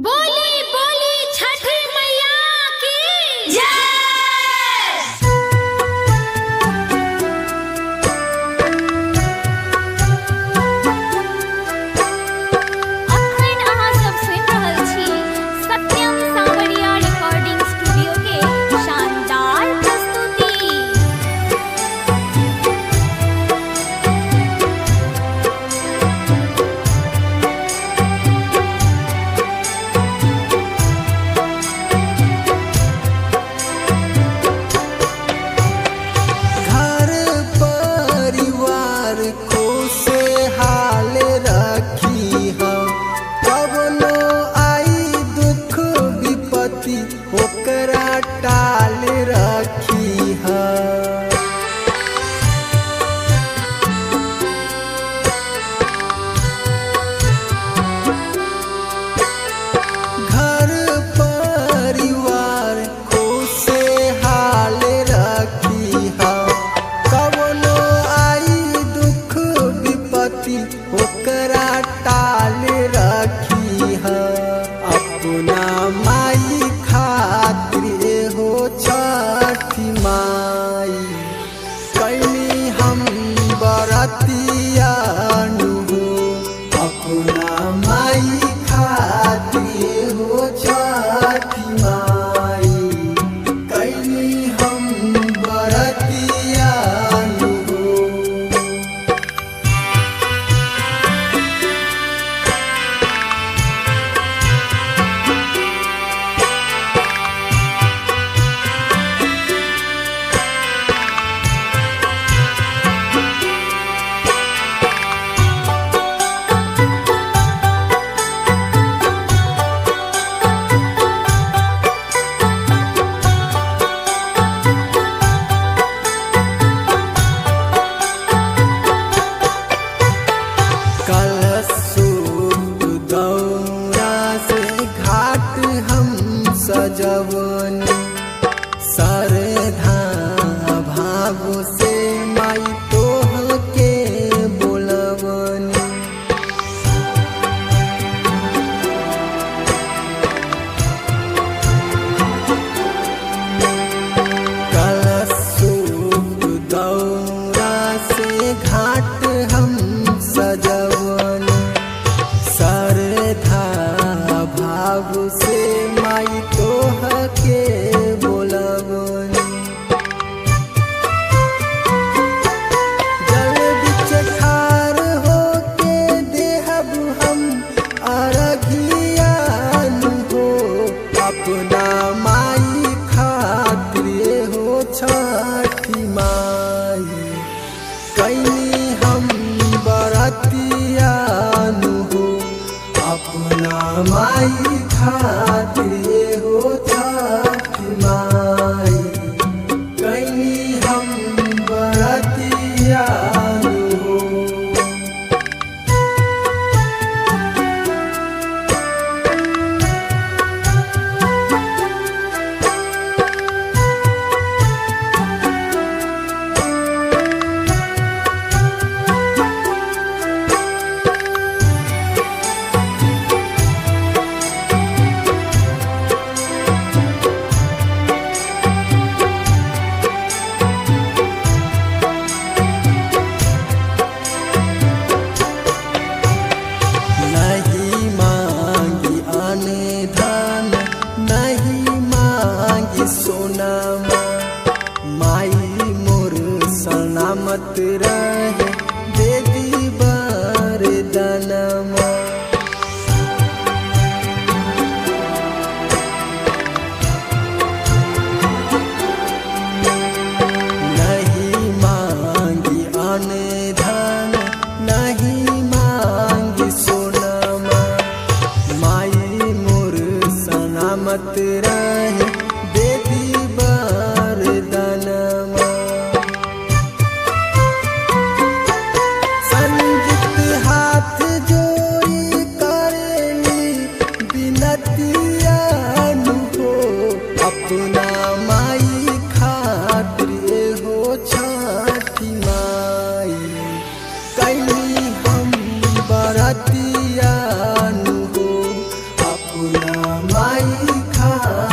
बोली बोली छठ मैया की जय। अखन अहाँ सब सुनि रहल छी सत्यम सावरिया रिकॉर्डिंग स्टूडियो के शानदार प्रस्तुति। घर परिवार को से हाल रखी हम कवनो आई दुख विपत्ति ओकरा टाल रखी हम। घर परिवार को से हाल रखी हम कवनो आई दुख विपत्ति ओकरा टाल रखी हम। अपना माई खातिर हो छठी माई कैली हम बरतिया नु हो। अपना माई खातिर हो छठी माई कैली हम बरतिया नु हो। कलशुभ दौरा से घाट हम सजवनी सरधा भाव से माई तोह के बोलवनी। कलशुभ दौरा से घाट हम सजवनी सरधा भाव से माई तोह के बोलवनी। जल बिच ठार होके देहब हम अरघिया नु हो। अपना माई खातिर हो छठी माई कैली हम बरतिया नु हो। अपना माई खातिर हो छठी माई कैली हम बरतिया नु हो। नहीं मांगी अन धन नहीं मांगी सोनामा माई मोर सलामत रहे दे दी वरदानमा। नहीं मांगी अन धन नहीं मांगी सोनामा माई मोर सलामत रहे दे दी वरदानमा। संजित हाथ जोड़ी करेली बिनतिया नु हो। अपना माई खातिर हो छठी माई कैली हम बरतिया नु हो। अपना हाँ